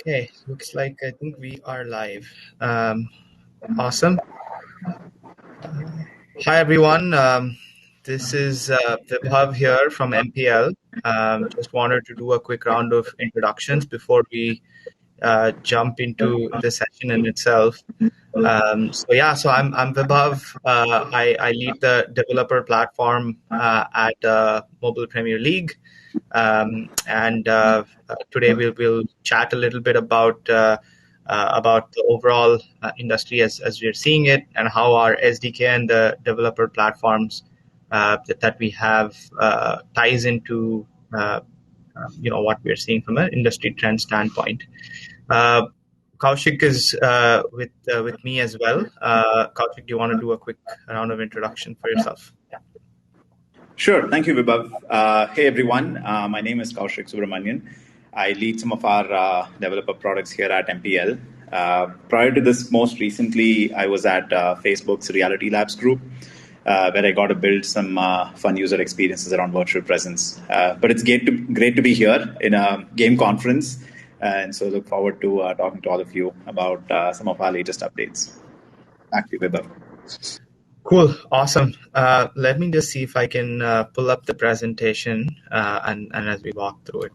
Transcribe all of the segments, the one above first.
Okay, looks like I think we are live. Awesome. Hi, everyone. This is Vibhav here from MPL. Just wanted to do a quick round of introductions before we jump into the session in itself. So I'm Vibhav. I lead the developer platform at Mobile Premier League. And today we'll chat a little bit about the overall industry as we're seeing it, and how our SDK and the developer platforms that we have ties into what we're seeing from an industry trend standpoint. Uh, Kaushik is with me as well. Kaushik, do you want to do a quick round of introduction for yourself? Yeah. Sure. Thank you, Vibhav. Hey, everyone. My name is Kaushik Subramanian. I lead some of our developer products here at MPL. Prior to this, most recently, I was at Facebook's Reality Labs group, where I got to build some fun user experiences around virtual presence. But it's great to be here in a game conference, and so look forward to talking to all of you about some of our latest updates. Back to you, Vibhav. Cool. Awesome. Let me just see if I can pull up the presentation and as we walk through it.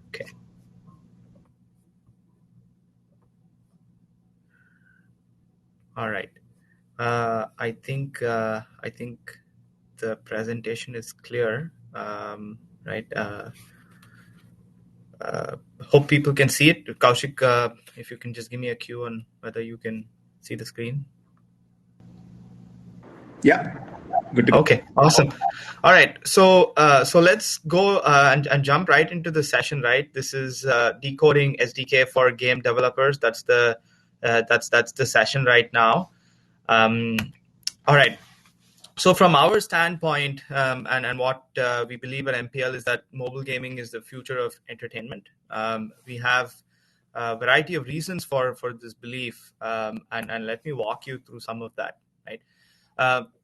Okay. All right. I think the presentation is clear, right? Hope people can see it. Kaushik, if you can just give me a cue on whether you can see the screen. Yeah. Good to go. Okay, awesome. All right, so let's go and jump right into the session. Right, this is decoding SDK for game developers. That's the session right now. All right. So from our standpoint, and what we believe at MPL is that mobile gaming is the future of entertainment. We have a variety of reasons for this belief, and let me walk you through some of that. Right.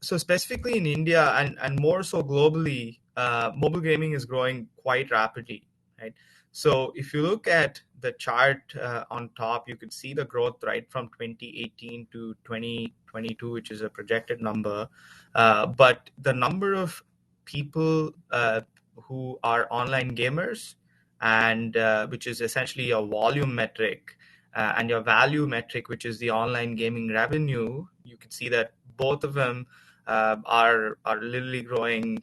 So specifically in India and more so globally, mobile gaming is growing quite rapidly. Right. So if you look at the chart on top, you could see the growth right from 2018 to 2022, which is a projected number. But the number of people who are online gamers, and which is essentially a volume metric, and your value metric, which is the online gaming revenue, you can see that both of them are literally growing,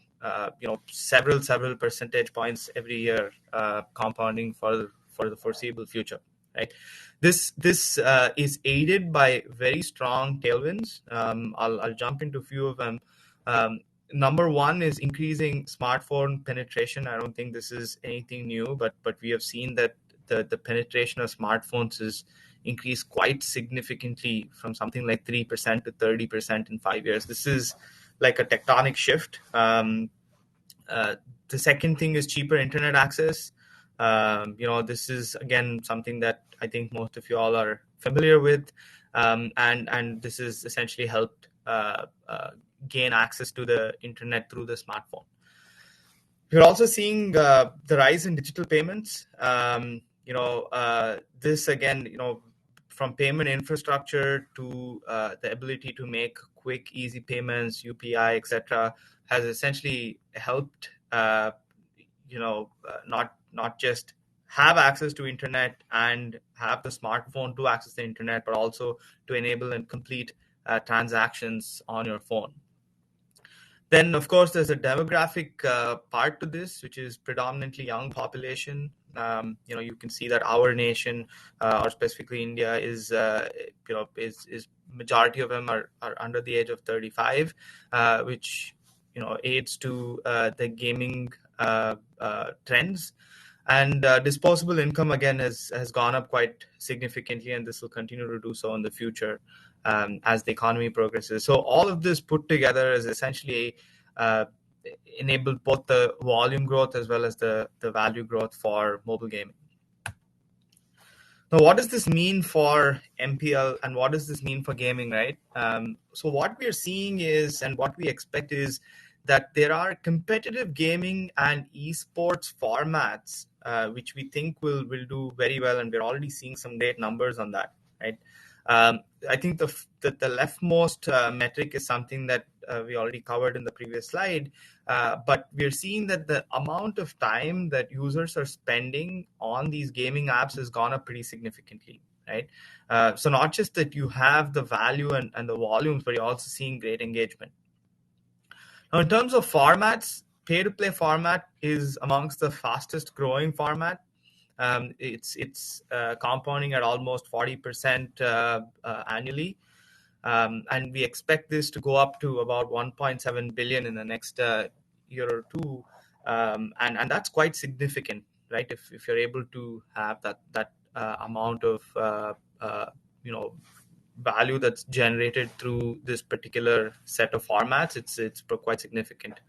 several percentage points every year, compounding for the foreseeable future. Right. This is aided by very strong tailwinds. I'll jump into a few of them. Number one is increasing smartphone penetration. I don't think this is anything new, but we have seen that the penetration of smartphones is increased quite significantly from something like 3% to 30% in 5 years. This is like a tectonic shift. The second thing is cheaper internet access. This is again something that I think most of you all are familiar with, and this is essentially helped gain access to the internet through the smartphone. We're also seeing the rise in digital payments. This again, from payment infrastructure to the ability to make quick, easy payments, UPI, etc., has essentially helped, not just have access to internet and have the smartphone to access the internet, but also to enable and complete transactions on your phone. Then, of course, there's a demographic part to this, which is predominantly young population. You can see that our nation, or specifically India, is majority of them are under the age of 35, which aids to the gaming trends. And disposable income again has gone up quite significantly, and this will continue to do so in the future as the economy progresses. So all of this put together is essentially enabled both the volume growth as well as the value growth for mobile gaming. Now, what does this mean for MPL and what does this mean for gaming, right? So what we're seeing is, and what we expect is, that there are competitive gaming and esports formats which we think will do very well, and we're already seeing some great numbers on that, right? I think the leftmost metric is something that we already covered in the previous slide, but we're seeing that the amount of time that users are spending on these gaming apps has gone up pretty significantly, right? So not just that you have the value and the volumes, but you're also seeing great engagement. Now, in terms of formats, pay-to-play format is amongst the fastest growing format. It's compounding at almost 40% annually. And we expect this to go up to about 1.7 billion in the next year or two, and that's quite significant, right? If you're able to have that amount of value that's generated through this particular set of formats, it's quite significant.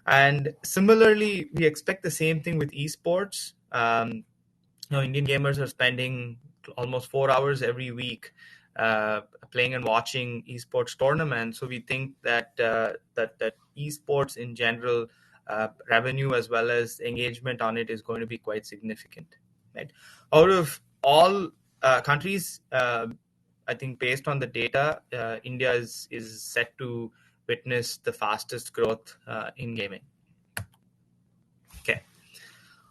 And similarly, we expect the same thing with esports. Indian gamers are spending almost 4 hours every week playing and watching esports tournaments. So we think that that esports in general, revenue as well as engagement on it is going to be quite significant. Right? Out of all countries, I think based on the data, India is set to witness the fastest growth in gaming. Okay.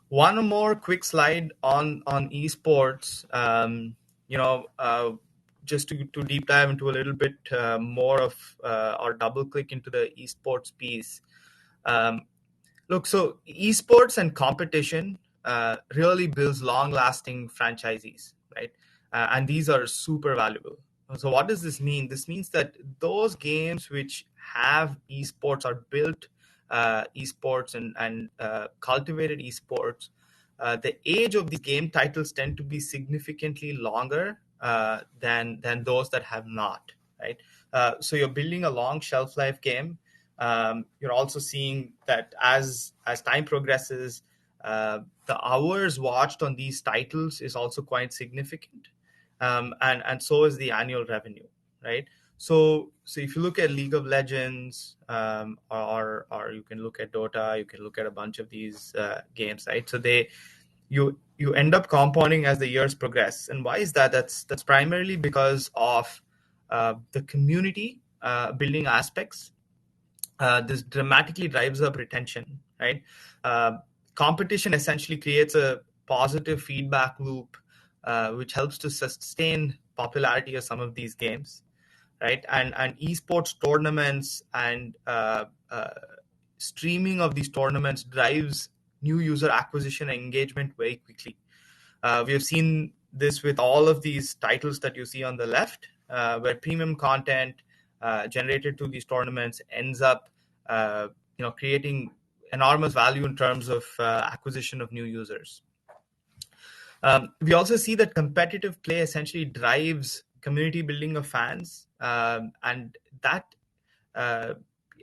One more quick slide on esports. Just to deep dive into a little bit more of or double click into the esports piece. Look, so esports and competition really builds long-lasting franchisees, right? And these are super valuable. So what does this mean? This means that those games which have esports or built esports and cultivated esports, the age of these game titles tend to be significantly longer than those that have not, right? So you're building a long shelf life game. You're also seeing that as time progresses, the hours watched on these titles is also quite significant, and so is the annual revenue, right? So if you look at League of Legends, or you can look at Dota, you can look at a bunch of these games, right? So you end up compounding as the years progress. And why is that? That's primarily because of the community building aspects. This dramatically drives up retention, right? Competition essentially creates a positive feedback loop, which helps to sustain popularity of some of these games, right? And esports tournaments and streaming of these tournaments drives new user acquisition and engagement very quickly. We have seen this with all of these titles that you see on the left, where premium content generated through these tournaments ends up creating enormous value in terms of acquisition of new users. We also see that competitive play essentially drives community building of fans, and that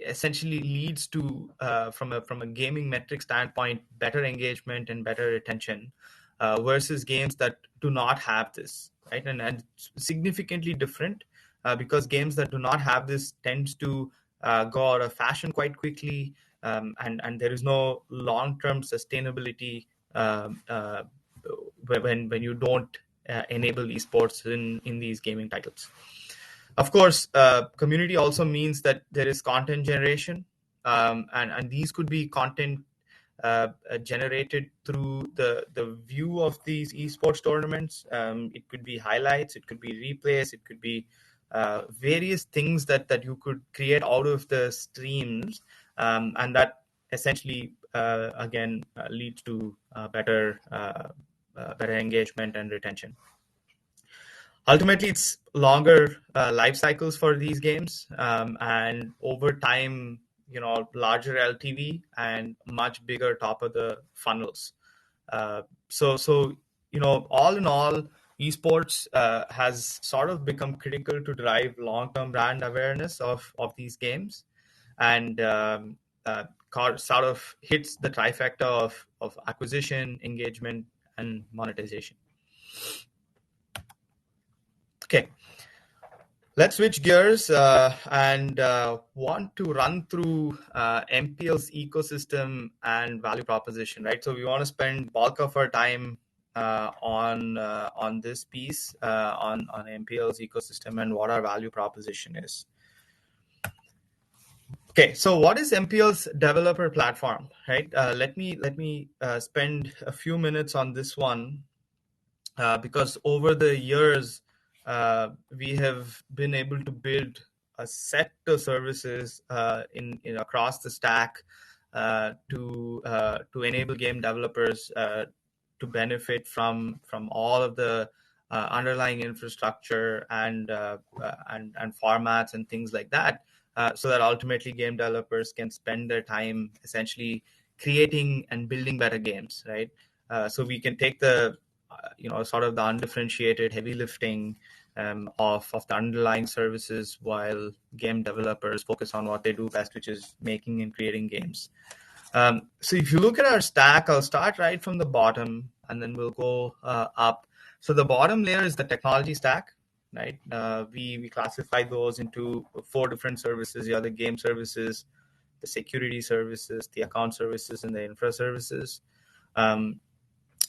essentially leads to, from a gaming metric standpoint, better engagement and better retention versus games that do not have this, right? And it's significantly different because games that do not have this tends to go out of fashion quite quickly, and there is no long-term sustainability when you don't enable esports in these gaming titles. Of course, community also means that there is content generation, and these could be content generated through the view of these esports tournaments. It could be highlights, it could be replays, it could be various things that you could create out of the streams, and that essentially again leads to better engagement and retention. Ultimately, it's longer life cycles for these games, and over time, larger LTV and much bigger top of the funnels. So all in all, esports has sort of become critical to drive long-term brand awareness of these games, and sort of hits the trifecta of acquisition, engagement, and monetization. Okay. Let's switch gears and want to run through MPL's ecosystem and value proposition, right? So we want to spend bulk of our time on this piece on MPL's ecosystem and what our value proposition is. Okay, so what is MPL's developer platform, right? Let me spend a few minutes on this one because over the years we have been able to build a set of services in across the stack to enable game developers to benefit from all of the underlying infrastructure and formats and things like that, so that ultimately game developers can spend their time essentially creating and building better games, right? So we can take the sort of the undifferentiated heavy lifting of the underlying services while game developers focus on what they do best, which is making and creating games. So if you look at our stack, I'll start right from the bottom and then we'll go up. So the bottom layer is the technology stack, right? We classify those into 4 different services. You have the game services, the security services, the account services, and the infra services.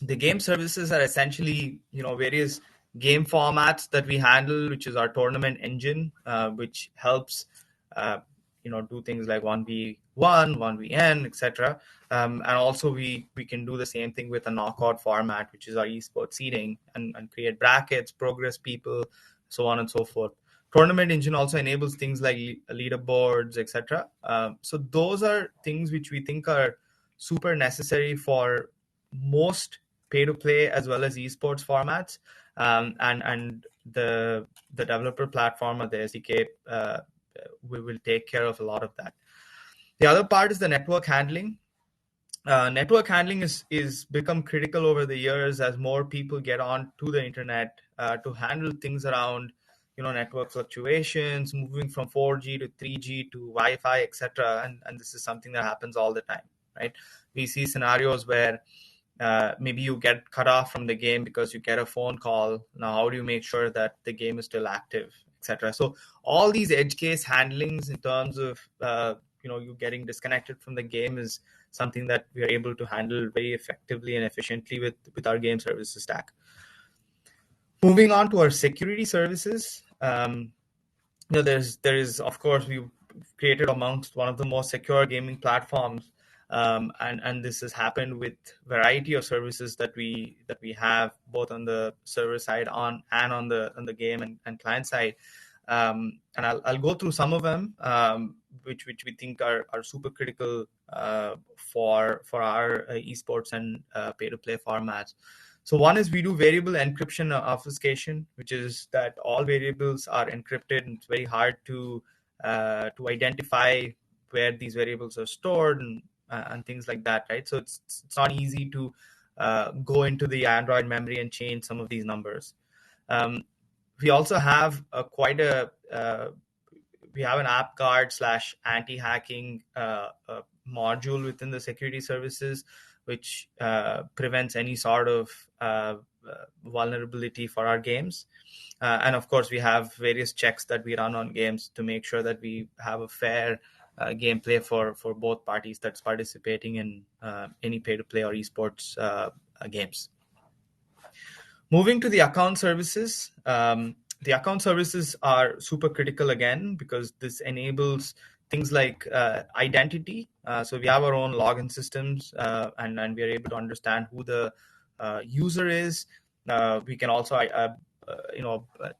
The game services are essentially various game formats that we handle, which is our tournament engine, which helps do things like 1v1, 1vn, etc. And also we can do the same thing with a knockout format, which is our esports seeding, and create brackets, progress people, so on and so forth. Tournament engine also enables things like leaderboards, etc. So those are things which we think are super necessary for most pay-to-play as well as esports formats, and the developer platform or the SDK we will take care of a lot of that. The other part is the network handling. Network handling is become critical over the years as more people get on to the internet to handle things around network fluctuations, moving from 4G to 3G to Wi-Fi, etc. And this is something that happens all the time, right? We see scenarios where maybe you get cut off from the game because you get a phone call. Now, how do you make sure that the game is still active, etc.? So all these edge case handlings in terms of you getting disconnected from the game is something that we are able to handle very effectively and efficiently with our game services stack. Moving on to our security services, there is of course we've created amongst one of the most secure gaming platforms, and this has happened with variety of services that we have both on the server side on the game and client side, and I'll go through some of them, which we think are super critical for our esports and pay to play formats. So one is we do variable encryption obfuscation, which is that all variables are encrypted, and it's very hard to identify where these variables are stored and things like that, right? So it's not easy to go into the Android memory and change some of these numbers. We also have we have an app guard / anti-hacking module within the security services, which prevents any sort of vulnerability for our games. And of course, we have various checks that we run on games to make sure that we have a fair gameplay for both parties that's participating in any pay-to-play or esports games. Moving to the account services, the account services are super critical again because this enables things like identity. So we have our own login systems, and we are able to understand who the user is. We can also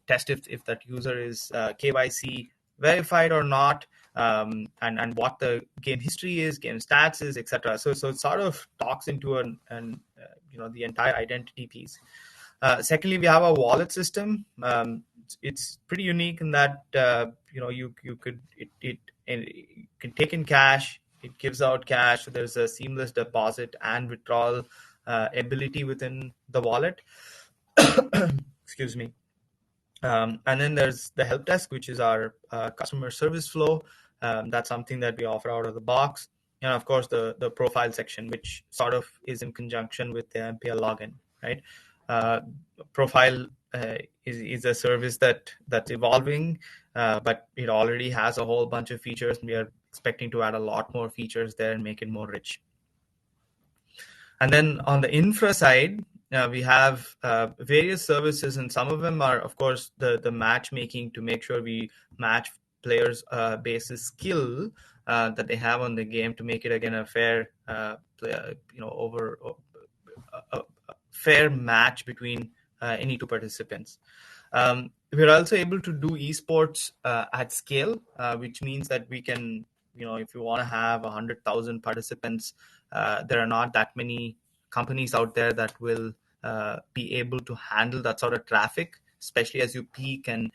test if that user is KYC verified or not, and what the game history is, game stats is, etc. So it sort of talks into the entire identity piece. Secondly, we have a wallet system. It's pretty unique in that you can take in cash. It gives out cash. So there's a seamless deposit and withdrawal ability within the wallet. Excuse me. And then there's the help desk, which is our customer service flow. That's something that we offer out of the box. And of course, the profile section, which sort of is in conjunction with the MPL login, right? Profile is a service that's evolving, but it already has a whole bunch of features. We are expecting to add a lot more features there and make it more rich. And then on the infra side, we have various services, and some of them are, of course, the matchmaking to make sure we match players' basis skill that they have on the game to make it again a fair, a fair match between any two participants. We're also able to do esports at scale, which means that we can, if you want to have 100,000 participants, there are not that many companies out there that will be able to handle that sort of traffic, especially as you peak and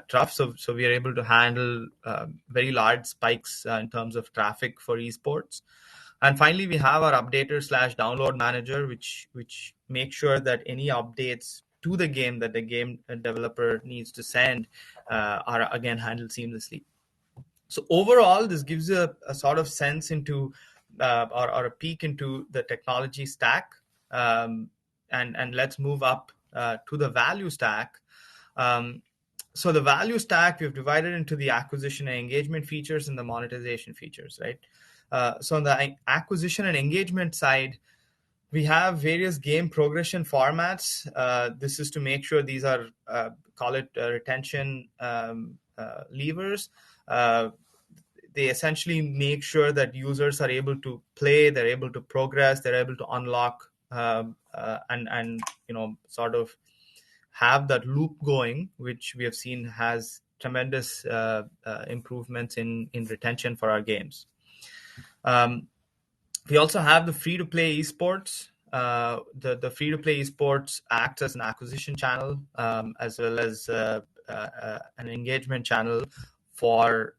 trough. So we are able to handle very large spikes in terms of traffic for esports. And finally, we have our updater/download manager, which makes sure that any updates to the game that the game developer needs to send are again handled seamlessly. So overall, this gives you a sort of sense into or a peek into the technology stack. And let's move up to the value stack. So the value stack, we've divided into the acquisition and engagement features and the monetization features, right? So on the acquisition and engagement side, we have various game progression formats. This is to make sure these are, call it retention levers. They essentially make sure that users are able to play, they're able to progress, they're able to unlock and sort of have that loop going, which we have seen has tremendous improvements in retention for our games. We also have the free-to-play esports. The free-to-play esports acts as an acquisition channel as well as an engagement channel for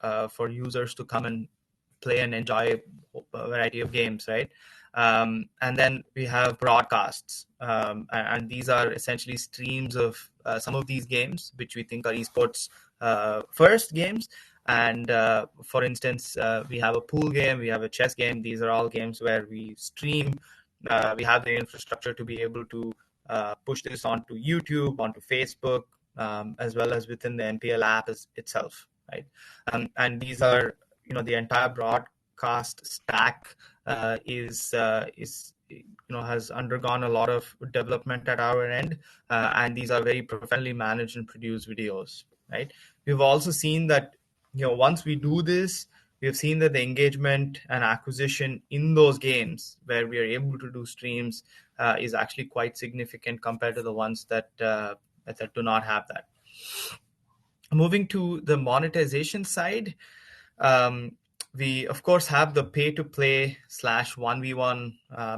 users to come and play and enjoy a variety of games, right? And then we have broadcasts, and these are essentially streams of some of these games, which we think are esports first games. And for instance, we have a pool game, we have a chess game. These are all games where we stream. We have the infrastructure to be able to push this onto YouTube, onto Facebook, as well as within the MPL app itself, right? And these are, the entire broadcast stack has undergone a lot of development at our end, and these are very professionally managed and produced videos, right? We've also seen that once we do this, we have seen that the engagement and acquisition in those games where we are able to do streams is actually quite significant compared to the ones that do not have that. Moving to the monetization side, we of course have the pay-to-play /1v1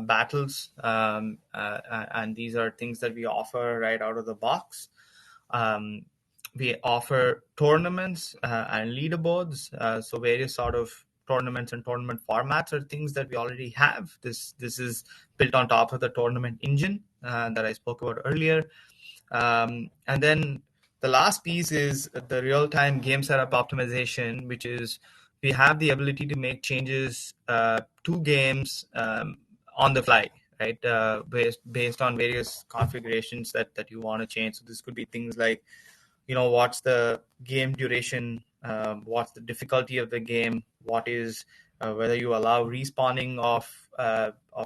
battles, and these are things that we offer right out of the box. We offer tournaments and leaderboards, so various sort of tournaments and tournament formats are things that we already have. This is built on top of the tournament engine that I spoke about earlier. And then the last piece is the real-time game setup optimization, which is we have the ability to make changes to games on the fly, right? Based on various configurations that you want to change. So this could be things like, what's the game duration, what's the difficulty of the game, what is whether you allow respawning of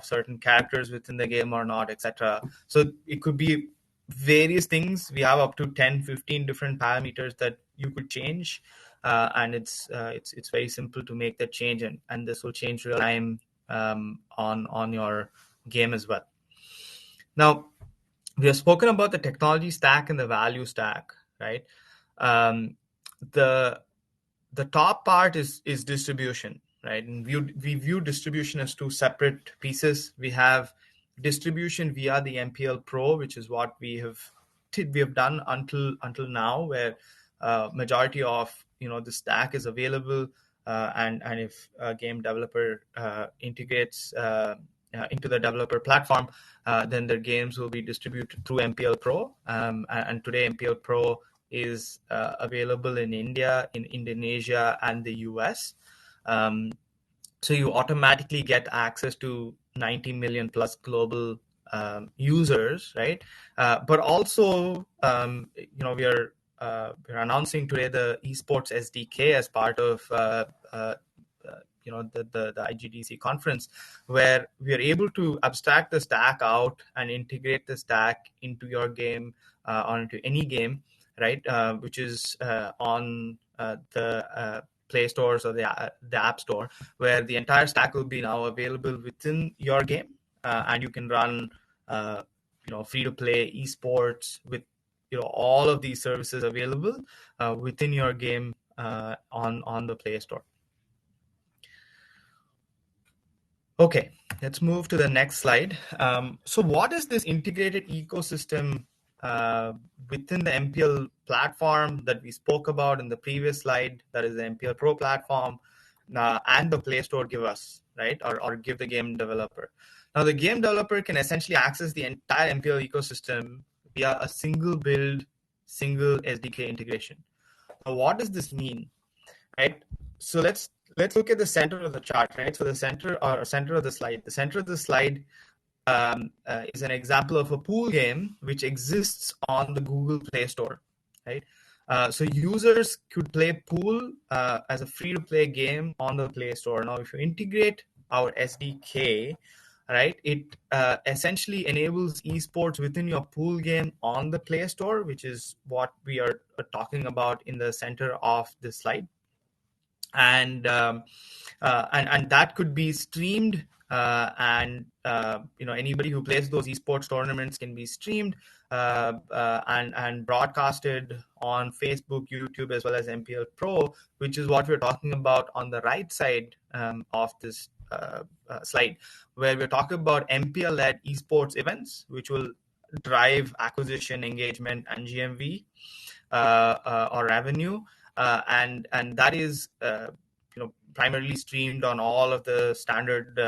certain characters within the game or not, etc. So it could be various things. We have up to 10-15 different parameters that you could change, and it's very simple to make that change, and this will change real time on your game as well. Now, we have spoken about the technology stack and the value stack, right? The top part is distribution, right? And we view distribution as two separate pieces. We have distribution via the MPL Pro, which is what we have done until now, where majority of the stack is available, and if a game developer integrates into the developer platform, then their games will be distributed through MPL Pro. And today MPL Pro is available in India, in Indonesia, and the US. So you automatically get access to 90 million plus global users, right? But also, we're announcing today the esports SDK as part of the IGDC conference, where we are able to abstract the stack out and integrate the stack into your game or into any game, right? Which is on the Play Stores or the App Store, where the entire stack will be now available within your game, and you can run free-to-play esports with all of these services available within your game on the Play Store. Okay, let's move to the next slide. So what is this integrated ecosystem within the MPL platform that we spoke about in the previous slide, that is the MPL Pro platform, and the Play Store give us, right? Or give the game developer. Now, the game developer can essentially access the entire MPL ecosystem via a single build, single SDK integration. Now, what does this mean, right? So let's look at the center of the chart, right? So the center of the slide. The center of the slide is an example of a pool game which exists on the Google Play Store, right? So users could play pool as a free-to-play game on the Play Store. Now, if you integrate our SDK, right, it essentially enables esports within your pool game on the Play Store, which is what we are talking about in the center of this slide. And that could be streamed, and anybody who plays those esports tournaments can be streamed and broadcasted on Facebook, YouTube, as well as MPL Pro, which is what we're talking about on the right side of this slide, where we're talking about MPL-led esports events, which will drive acquisition, engagement, and GMV or revenue. And that is primarily streamed on all of the standard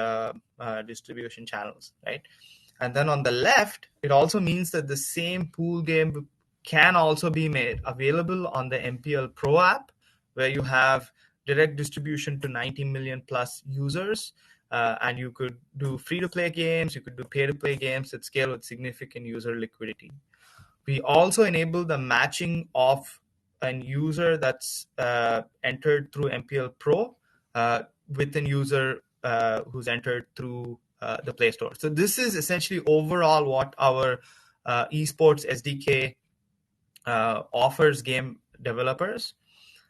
distribution channels, right? And then on the left, it also means that the same pool game can also be made available on the MPL Pro app, where you have direct distribution to 90 million plus users, and you could do free-to-play games, you could do pay-to-play games at scale with significant user liquidity. We also enable the matching of an user that's entered through MPL Pro with an user who's entered through the Play Store. So this is essentially overall what our esports SDK offers game developers.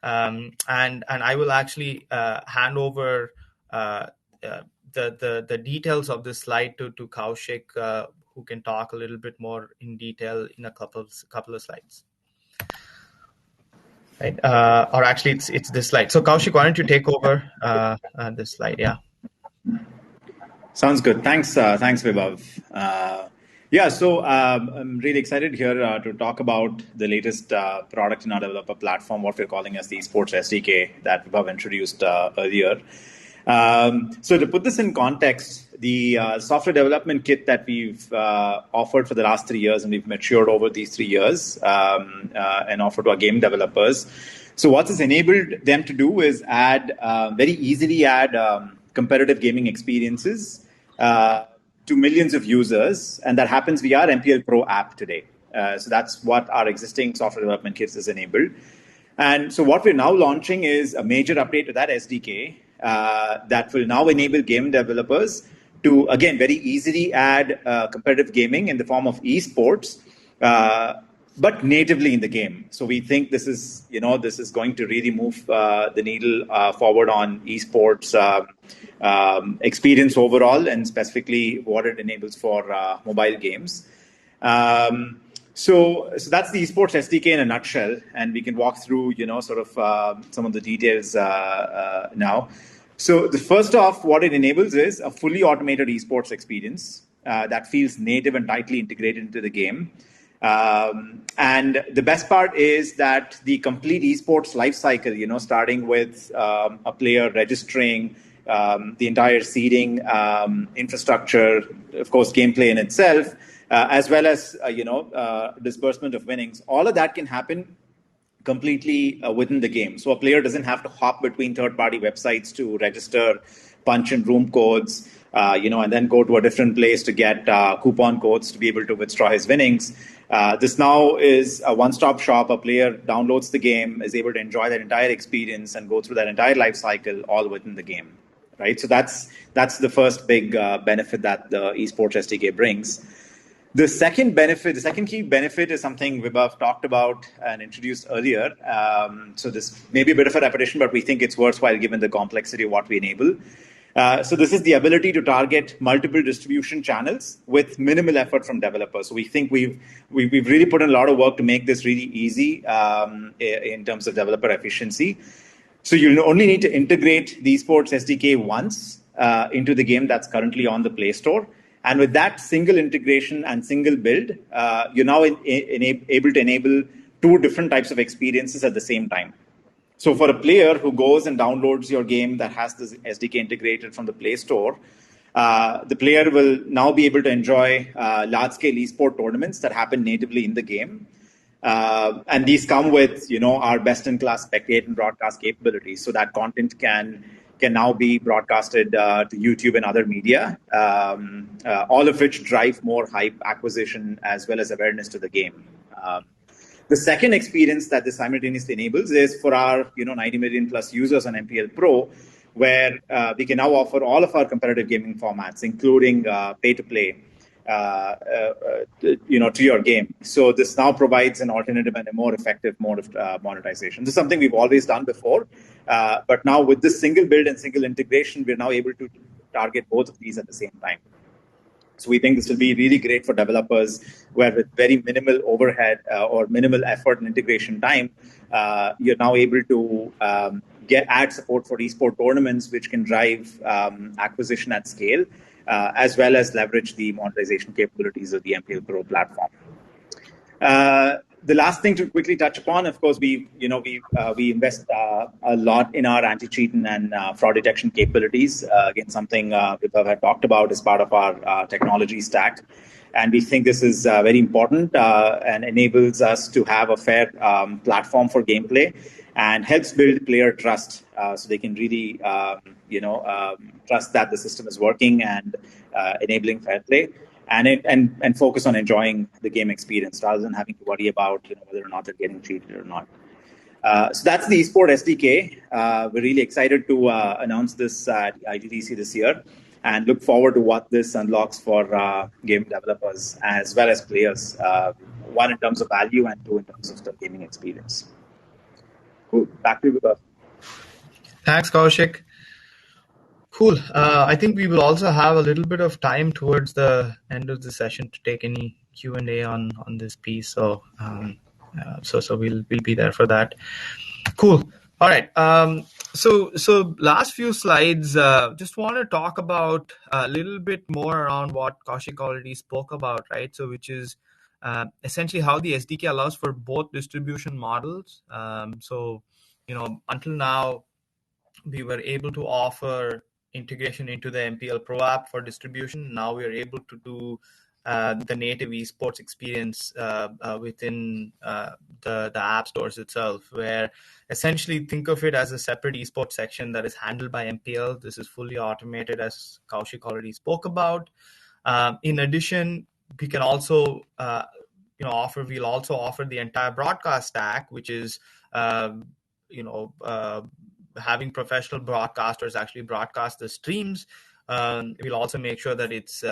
And I will actually hand over the details of this slide to Kaushik, who can talk a little bit more in detail in a couple of slides. Right, or actually, it's this slide. So Kaushik, why don't you take over this slide? Yeah. Sounds good. Thanks, Vibhav. So I'm really excited here to talk about the latest product in our developer platform, what we're calling as the Esports SDK that Vibhav introduced earlier. So to put this in context, the software development kit that we've offered for the last 3 years, and we've matured over these 3 years and offered to our game developers. So what this enabled them to do is very easily add competitive gaming experiences to millions of users, and that happens via our MPL Pro app today. So that's what our existing software development kits has enabled. And so what we're now launching is a major update to that SDK that will now enable game developers to, again, very easily add competitive gaming in the form of esports, but natively in the game. So we think this is going to really move the needle forward on esports experience overall, and specifically what it enables for mobile games. So that's the esports SDK in a nutshell, and we can walk through, some of the details now. So the first off, what it enables is a fully automated esports experience that feels native and tightly integrated into the game. And the best part is that the complete esports lifecycle, starting with a player registering, the entire seeding infrastructure, of course, gameplay in itself, as well as disbursement of winnings, all of that can happen completely within the game. So a player doesn't have to hop between third-party websites to register, punch in room codes, and then go to a different place to get coupon codes to be able to withdraw his winnings. This now is a one-stop shop. A player downloads the game, is able to enjoy that entire experience and go through that entire life cycle all within the game, right? So that's the first big benefit that the esports SDK brings. The second key benefit is something Vibhav talked about and introduced earlier. So this may be a bit of a repetition, but we think it's worthwhile given the complexity of what we enable. So this is the ability to target multiple distribution channels with minimal effort from developers. So we think we've really put in a lot of work to make this really easy in terms of developer efficiency. So you'll only need to integrate the esports SDK once into the game that's currently on the Play Store. And with that single integration and single build, you're now able to enable two different types of experiences at the same time. So for a player who goes and downloads your game that has this SDK integrated from the Play Store, the player will now be able to enjoy large-scale esport tournaments that happen natively in the game. And these come with, our best-in-class spectate and broadcast capabilities, so that content can now be broadcasted to YouTube and other media, all of which drive more hype acquisition as well as awareness to the game. The second experience that this simultaneously enables is for our 90 million plus users on MPL Pro, where we can now offer all of our competitive gaming formats, including pay-to-play, to your game. So this now provides an alternative and a more effective mode of monetization. This is something we've always done before, but now with this single build and single integration, we're now able to target both of these at the same time. So we think this will be really great for developers where with very minimal overhead or minimal effort and integration time, you're now able to get ad support for esport tournaments, which can drive acquisition at scale, as well as leverage the monetization capabilities of the MPL Pro platform. The last thing to quickly touch upon, of course, we invest a lot in our anti-cheat and fraud detection capabilities. Again, something Vibhav had talked about as part of our technology stack. And we think this is very important and enables us to have a fair platform for gameplay and helps build player trust so they can really trust that the system is working and enabling fair play. And focus on enjoying the game experience rather than having to worry about whether or not they're getting cheated or not. So that's the eSport SDK. We're really excited to announce this at IGDC this year and look forward to what this unlocks for game developers as well as players, one in terms of value and two in terms of the gaming experience. Cool. Back to you, Vibhav. Thanks, Kaushik. Cool. I think we will also have a little bit of time towards the end of the session to take any Q&A on this piece. So we'll be there for that. Cool. All right. So last few slides, just want to talk about a little bit more around what Kaushik already spoke about, right? So which is essentially how the SDK allows for both distribution models. So until now, we were able to offer integration into the MPL Pro app for distribution. Now we are able to do the native esports experience within the app stores itself, where essentially think of it as a separate esports section that is handled by MPL. This is fully automated, as Kaushik already spoke about. In addition, we can also we'll also offer the entire broadcast stack, which is having professional broadcasters actually broadcast the streams. We'll also make sure that it's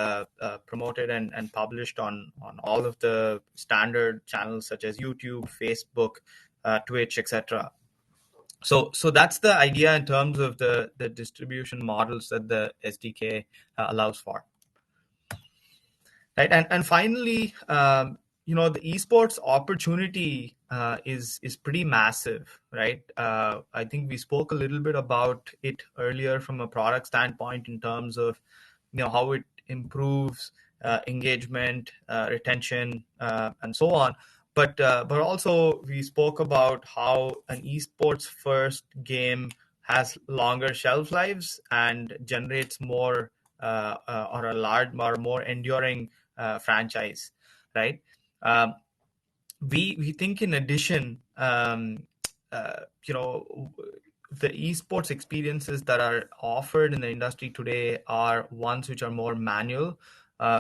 promoted and published on all of the standard channels such as YouTube, Facebook, Twitch, etc. So that's the idea in terms of the distribution models that the SDK allows for. Right, and finally, the esports opportunity is pretty massive, right? I think we spoke a little bit about it earlier from a product standpoint in terms of how it improves engagement, retention, and so on. But also we spoke about how an esports first game has longer shelf lives and generates more or a large or more enduring franchise, right? We think in addition, the esports experiences that are offered in the industry today are ones which are more manual.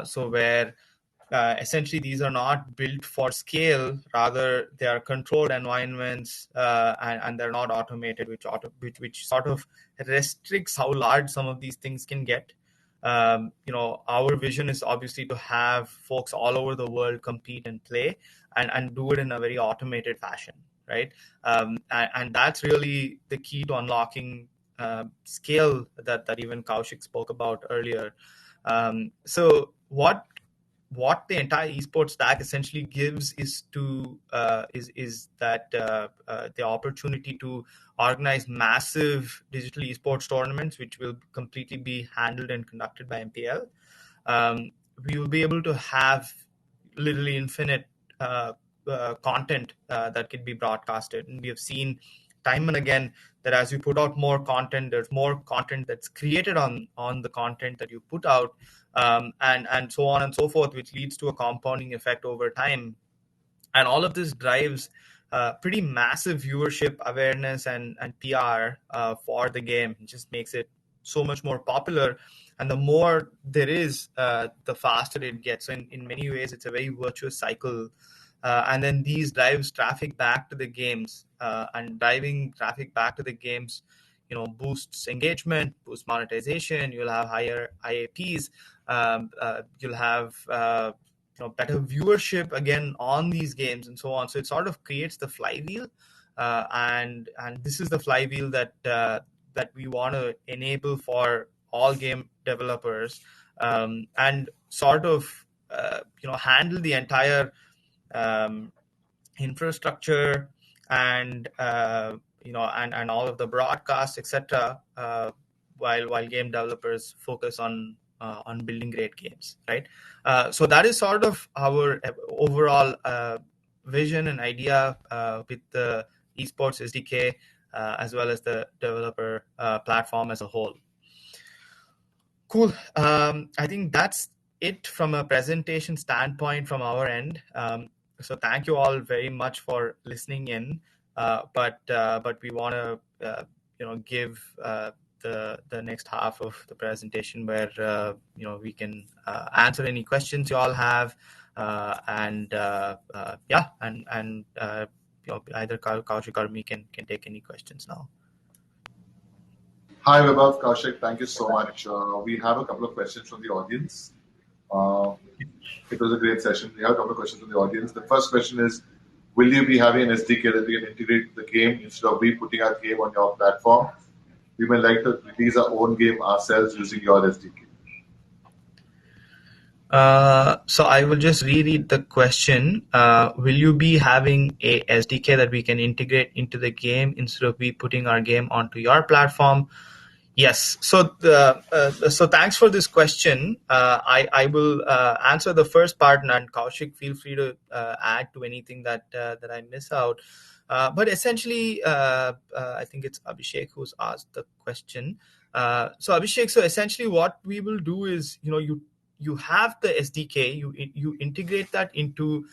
So where essentially these are not built for scale, rather they are controlled environments, and they're not automated, which sort of restricts how large some of these things can get. Our vision is obviously to have folks all over the world compete and play, and do it in a very automated fashion, right? And that's really the key to unlocking scale that even Kaushik spoke about earlier. So what the entire esports stack essentially gives is that the opportunity to organize massive digital esports tournaments, which will completely be handled and conducted by MPL. We will be able to have literally infinite content that can be broadcasted, and we have seen time and again that as you put out more content, there's more content that's created on the content that you put out, and so on and so forth, which leads to a compounding effect over time. And all of this drives pretty massive viewership, awareness, and PR for the game. It just makes it so much more popular. And the more there is, the faster it gets. So in many ways, it's a very virtuous cycle. And then these drives traffic back to the games, and driving traffic back to the games, boosts engagement, boosts monetization. You'll have higher IAPs. You'll have better viewership again on these games, and so on. So it sort of creates the flywheel, and this is the flywheel that we want to enable for all game developers, and sort of handle the entire infrastructure and and all of the broadcasts, etc. While game developers focus on building great games, right? So that is sort of our overall vision and idea with the esports SDK, as well as the developer platform as a whole. Cool. I think that's it from a presentation standpoint from our end. So thank you all very much for listening in. But we want to give the next half of the presentation where we can answer any questions you all have, and either Kaushik or me can take any questions now. Hi, Vibhav, Kaushik. Thank you so much. We have a couple of questions from the audience. It was a great session. We have a couple of questions from the audience. The first question is, will you be having an SDK that we can integrate the game instead of we putting our game on your platform? We may like to release our own game ourselves using your SDK. So I will just reread the question. Will you be having a SDK that we can integrate into the game instead of we putting our game onto your platform? Yes. So so thanks for this question. I will answer the first part, and Kaushik, feel free to add to anything that I miss out. But essentially, I think it's Abhishek who's asked the question. So Abhishek, so essentially what we will do is, you have the SDK, you integrate that into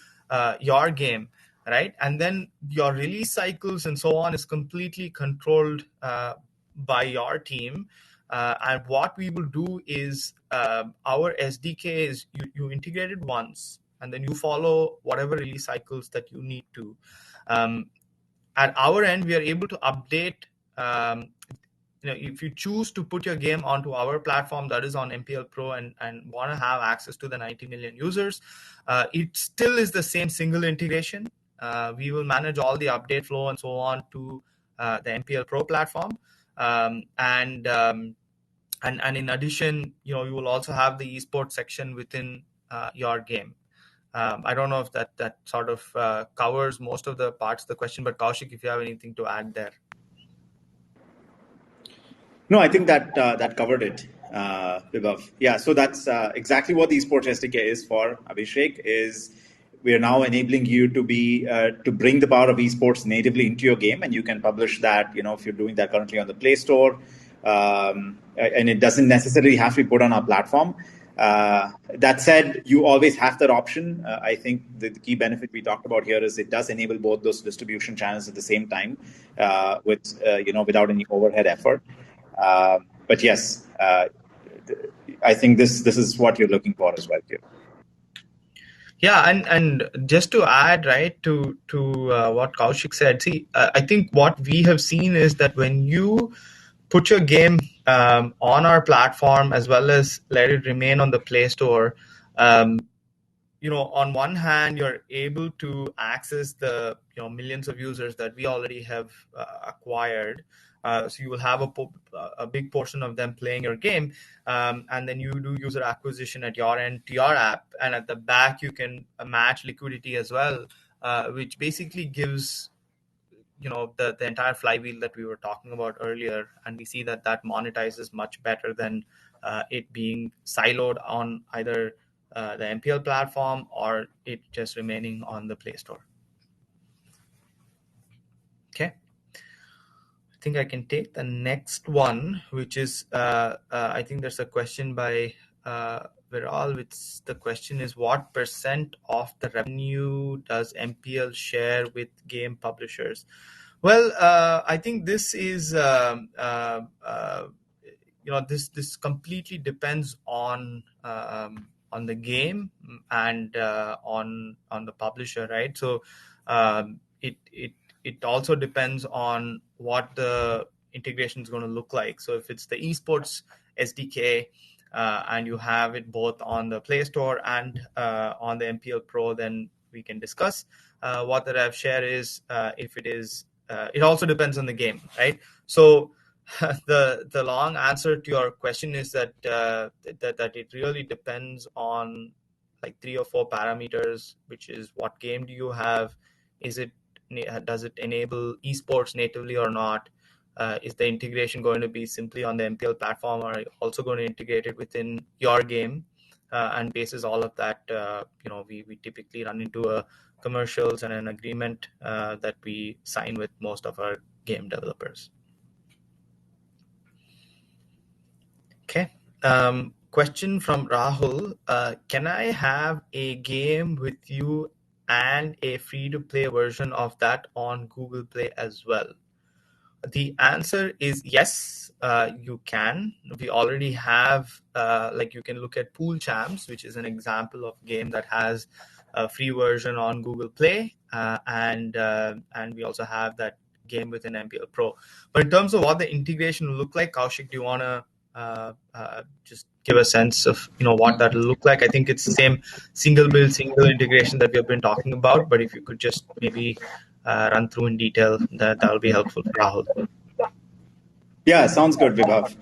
your game, right? And then your release cycles and so on is completely controlled by your team. And what we will do is our SDK is you integrate it once, and then you follow whatever release cycles that you need to. At our end, we are able to update. If you choose to put your game onto our platform that is on MPL Pro and want to have access to the 90 million users, it still is the same single integration. We will manage all the update flow and so on to the MPL Pro platform. And in addition, you will also have the esports section within your game. I don't know if that sort of covers most of the parts of the question, but Kaushik, if you have anything to add there. No, I think that covered it, Vibhav. Yeah, so that's exactly what the esports SDK is for, Abhishek. Is we are now enabling you to bring the power of esports natively into your game, and you can publish that. If you're doing that currently on the Play Store, and it doesn't necessarily have to be put on our platform. That said, you always have that option. I think the key benefit we talked about here is it does enable both those distribution channels at the same time, without any overhead effort. But yes, I think this is what you're looking for as well here. Yeah, and just to add right to what Kaushik said, see, I think what we have seen is that when you put your game on our platform as well as let it remain on the Play Store, on one hand, you're able to access the millions of users that we already have acquired. So you will have a big portion of them playing your game, and then you do user acquisition at your end to your app, and at the back you can match liquidity as well, which basically gives the entire flywheel that we were talking about earlier, and we see that monetizes much better than it being siloed on either the MPL platform or it just remaining on the Play Store. Okay. I think I can take the next one, which is, I think there's a question by Viral, which the question is, what % of the revenue does MPL share with game publishers? Well, I think this is, this completely depends on the game and on the publisher, right? So it also depends on what the integration is going to look like. So if it's the esports SDK and you have it both on the Play Store and on the MPL Pro, then we can discuss what the rev share is. If it is, it also depends on the game, right? So the long answer to your question is that that it really depends on like 3 or 4 parameters, which is what game do you have? Does it enable esports natively or not? Is the integration going to be simply on the MPL platform, or are you also going to integrate it within your game? And basis all of that, we typically run into commercials and an agreement that we sign with most of our game developers. Okay. Question from Rahul. Can I have a game with you and a free-to-play version of that on Google Play as well? The answer is yes, you can. We already have, you can look at Pool Champs, which is an example of a game that has a free version on Google Play, and we also have that game within MPL Pro. But in terms of what the integration will look like, Kaushik, do you want to just give a sense of what that will look like? I think it's the same single build, single integration that we have been talking about, but if you could just maybe run through in detail, that will be helpful for Rahul. Yeah, sounds good, Vibhav.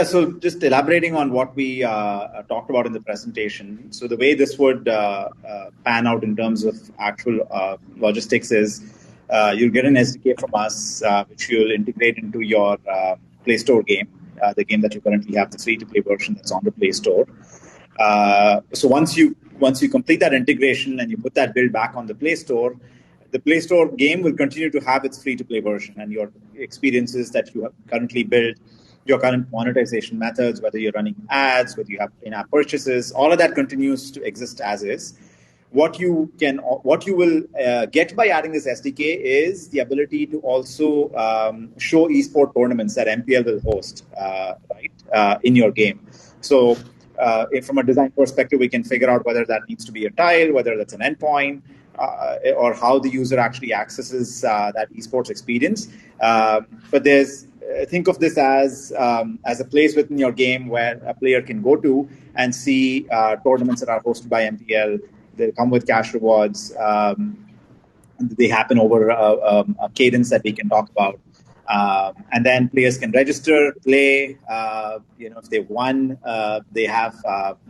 So just elaborating on what we talked about in the presentation. So the way this would pan out in terms of actual logistics is you'll get an SDK from us, which you'll integrate into your Play Store game, the game that you currently have, the free-to-play version that's on the Play Store. So once you complete that integration and you put that build back on the Play Store, the Play Store game will continue to have its free-to-play version, and your experiences that you have currently built, your current monetization methods, whether you're running ads, whether you have in-app purchases, all of that continues to exist as is. What you will get by adding this SDK is the ability to also show esport tournaments that MPL will host, in your game. So if from a design perspective, we can figure out whether that needs to be a tile, whether that's an endpoint, or how the user actually accesses that esports experience. But think of this as a place within your game where a player can go to and see tournaments that are hosted by MPL. They come with cash rewards. They happen over a cadence that we can talk about. And then players can register, play. If they've won, they have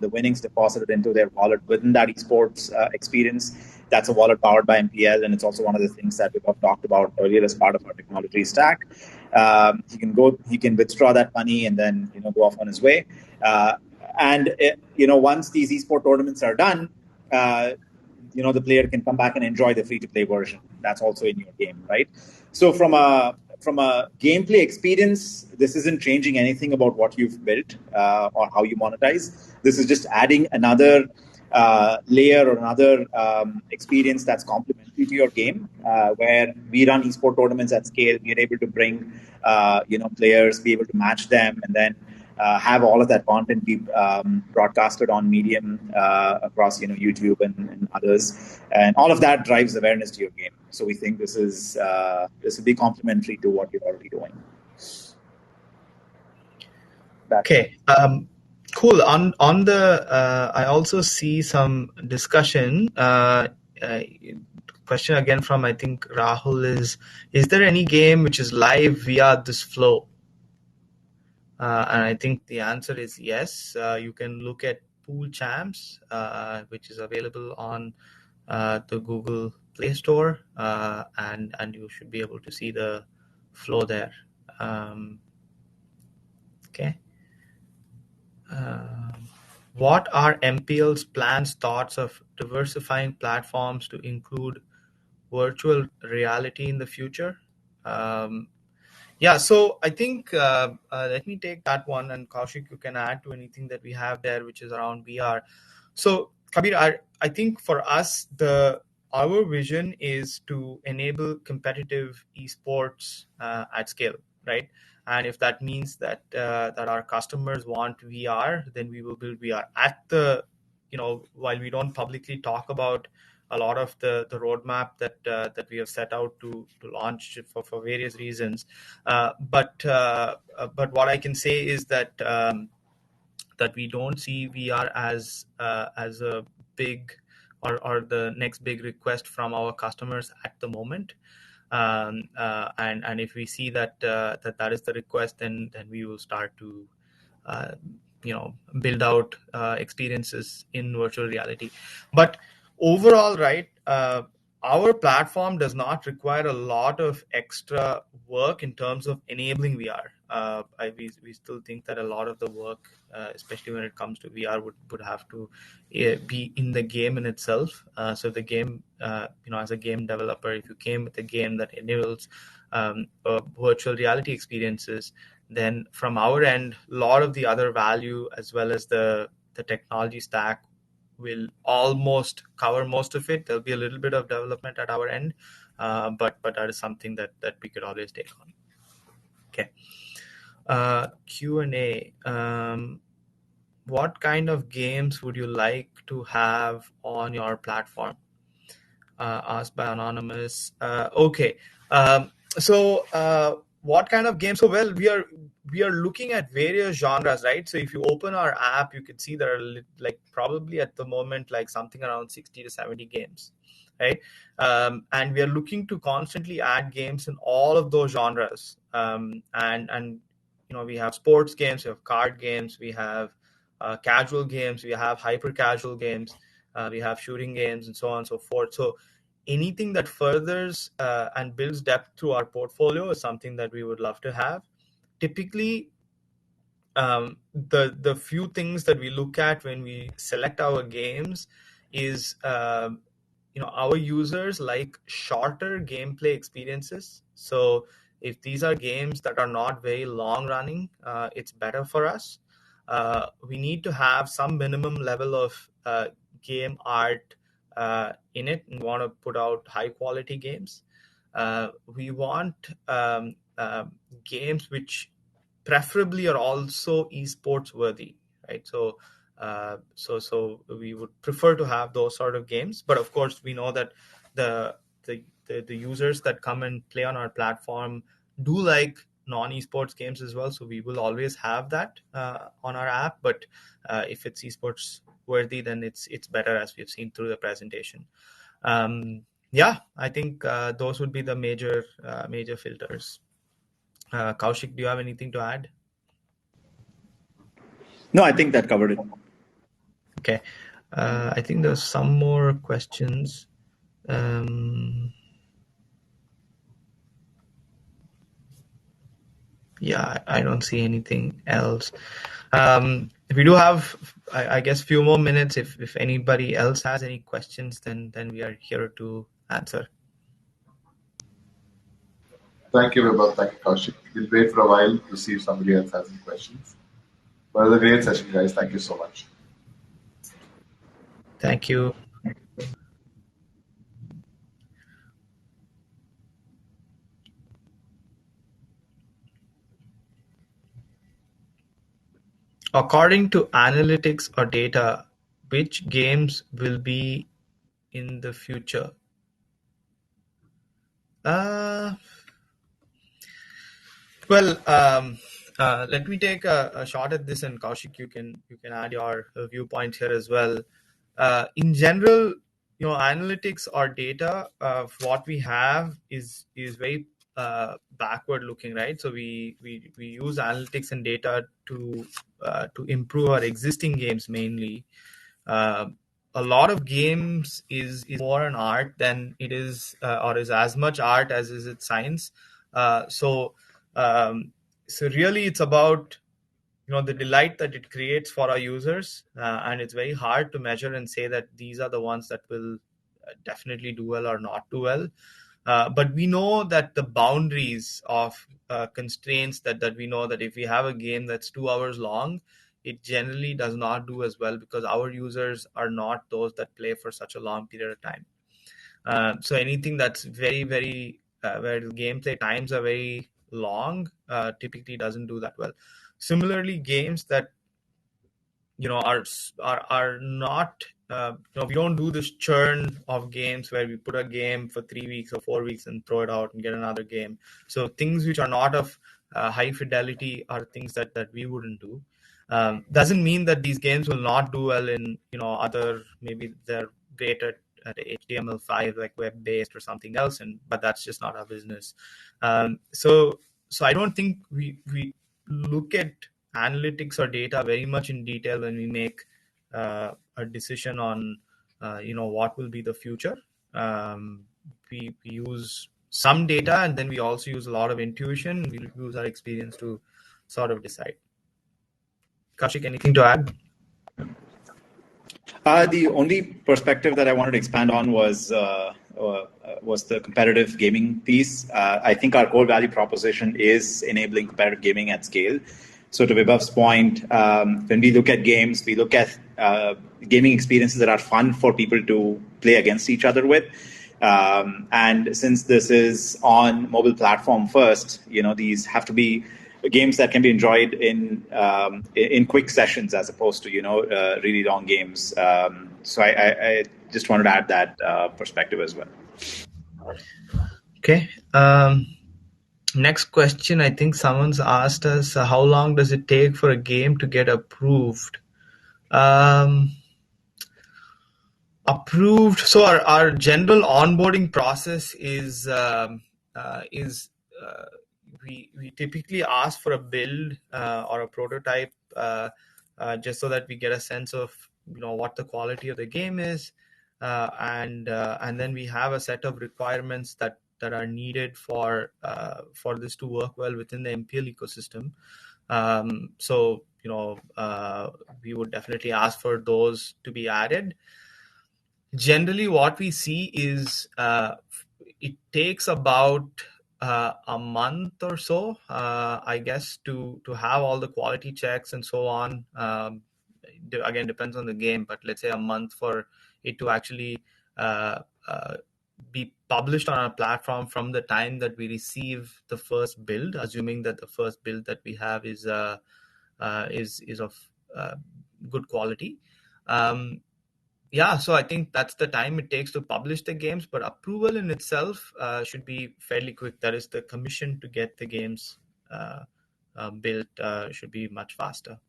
the winnings deposited into their wallet within that esports experience. That's a wallet powered by MPL, and it's also one of the things that we've talked about earlier as part of our technology stack. He can withdraw that money and then go off on his way. Once these esport tournaments are done, the player can come back and enjoy the free-to-play version. That's also in your game, right? So from from a gameplay experience, this isn't changing anything about what you've built or how you monetize. This is just adding another layer or another experience that's complementary to your game, where we run esport tournaments at scale. We are able to bring players, be able to match them, and then have all of that content be broadcasted on Medium across YouTube and others, and all of that drives awareness to your game. So we think this will be complementary to what you're already doing. Okay. Cool. On the I also see some discussion. Question again from I think Rahul is there any game which is live via this flow? And I think the answer is yes. You can look at Pool Champs, which is available on the Google Play Store, and you should be able to see the flow there. Okay. What are MPL's plans, thoughts of diversifying platforms to include virtual reality in the future? Yeah, so I think let me take that one, and Kaushik, you can add to anything that we have there, which is around VR. So, Kabir, I think for us, our vision is to enable competitive esports at scale, right? And if that means that that our customers want VR, then we will build VR. While we don't publicly talk about a lot of the roadmap that we have set out to launch for various reasons, but what I can say is that that we don't see VR as a big or the next big request from our customers at the moment. And if we see that that is the request, then we will start to build out experiences in virtual reality. But overall, right, our platform does not require a lot of extra work in terms of enabling VR. We still think that a lot of the work, especially when it comes to VR, would have to be in the game in itself. So the game, as a game developer, if you came with a game that enables virtual reality experiences, then from our end, a lot of the other value as well as the technology stack will almost cover most of it. There'll be a little bit of development at our end, but that is something that we could always take on. Okay. Q&A. What kind of games would you like to have on your platform? Asked by Anonymous. Okay. So what kind of games? So well, we are looking at various genres, right? So if you open our app, you can see there are probably at the moment something around 60 to 70 games, right? And we are looking to constantly add games in all of those genres. And we have sports games, we have card games, we have casual games, we have hyper casual games, we have shooting games, and so on and so forth. So anything that furthers and builds depth to our portfolio is something that we would love to have. Typically, the few things that we look at when we select our games is our users like shorter gameplay experiences. So if these are games that are not very long running, it's better for us. We need to have some minimum level of game art in it, and want to put out high quality games. We want games which preferably are also esports worthy, right? So we would prefer to have those sort of games, but of course we know that the users that come and play on our platform do like non-esports games as well, so we will always have that on our app. But if it's esports worthy, then it's better, as we've seen through the presentation. I think those would be the major filters. Kaushik, do you have anything to add? No, I think that covered it. Okay. I think there's some more questions. Yeah, I don't see anything else. If we do have, I guess, a few more minutes, if anybody else has any questions, then we are here to answer. Thank you, Vibhav. Thank you, Kaushik. We'll wait for a while to see if somebody else has any questions. But it was a great session, guys. Thank you so much. Thank you. According to analytics or data, which games will be in the future? Uh, Well, let me take a shot at this, and Kaushik, you can add your viewpoint here as well. In general, analytics or data, what we have is very backward looking, right? So we use analytics and data to improve our existing games mainly. Uh, a lot of games is more an art than it is, or is as much art as is it science. So so really it's about the delight that it creates for our users, and it's very hard to measure and say that these are the ones that will definitely do well or not do well. But we know that the boundaries of constraints, that we know that if we have a game that's 2 hours long, it generally does not do as well, because our users are not those that play for such a long period of time. So anything that's very, very where the gameplay times are very long, typically doesn't do that well. Similarly, games that are not, we don't do this churn of games where we put a game for 3 weeks or 4 weeks and throw it out and get another game. So things which are not of high fidelity are things that we wouldn't do. Doesn't mean that these games will not do well in other, maybe they're great at HTML5, like web based or something else, but that's just not our business. So I don't think we look at analytics or data very much in detail when we make a decision on what will be the future. We use some data, and then we also use a lot of intuition. We use our experience to sort of decide. Kaushik, anything to add? The only perspective that I wanted to expand on was the competitive gaming piece. I think our core value proposition is enabling competitive gaming at scale. So to Vibhav's point, when we look at games, we look at gaming experiences that are fun for people to play against each other with. And since this is on mobile platform first, these have to be games that can be enjoyed in quick sessions as opposed to really long games. So I just wanted to add that perspective as well. Okay. Next question. I think someone's asked us, how long does it take for a game to get approved? Approved. So our general onboarding process is we typically ask for a build or a prototype, just so that we get a sense of what the quality of the game is, and then we have a set of requirements that are needed for this to work well within the MPL ecosystem. So we would definitely ask for those to be added. Generally, what we see is it takes about a month or so, I guess, to have all the quality checks and so on. Again, depends on the game, but let's say a month for it to actually be published on our platform from the time that we receive the first build, assuming that the first build that we have is of good quality. Yeah, so I think that's the time it takes to publish the games, but approval in itself should be fairly quick. That is, the commission to get the games built should be much faster.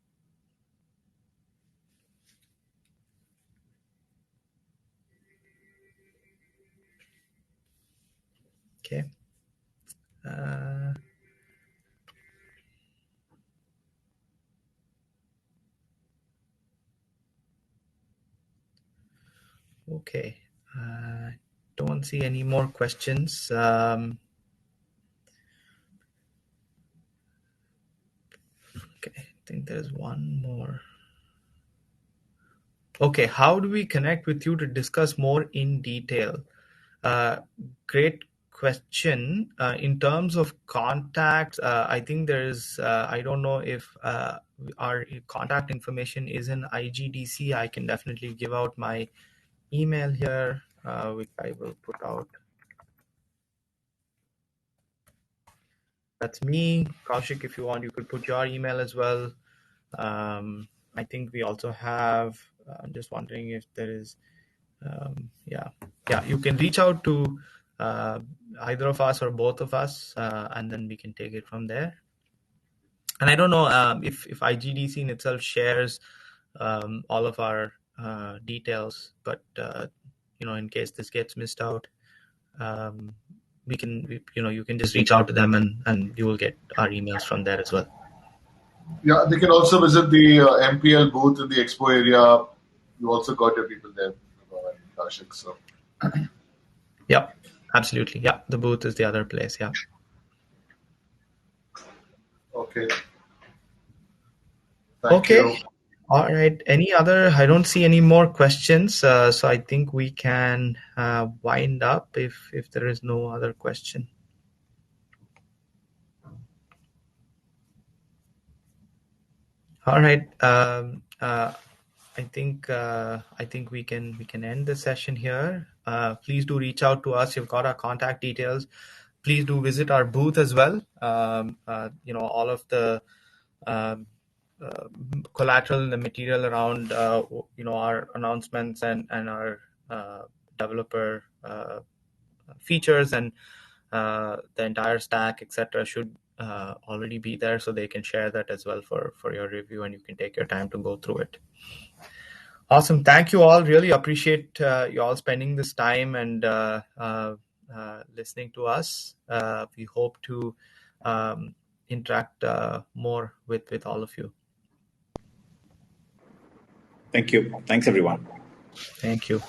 Okay. Okay. Don't see any more questions. Okay, I think there's one more. Okay, how do we connect with you to discuss more in detail? Great question. In terms of contacts, I think there's, I don't know if our contact information is in IGDC. I can definitely give out my email here, which I will put out. That's me. Kaushik, if you want, you could put your email as well. I think we also have, I'm just wondering if there is, yeah, you can reach out to either of us or both of us, and then we can take it from there. And I don't know if IGDC in itself shares all of our details, but in case this gets missed out, you can just reach out to them and you will get our emails from there as well. Yeah, they can also visit the MPL booth in the expo area. You also got your people there, Kaushik. So. Yeah, absolutely. Yeah, the booth is the other place. Yeah. Okay. Thank you. All right. Any other? I don't see any more questions, so I think we can wind up if there is no other question. All right. I think we can end the session here. Please do reach out to us. You've got our contact details. Please do visit our booth as well. All of the collateral and the material around our announcements and our developer features and the entire stack, etc., should already be there, so they can share that as well for your review, and you can take your time to go through it. Awesome. Thank you all. Really appreciate you all spending this time and listening to us. We hope to interact more with all of you. Thank you. Thanks, everyone. Thank you.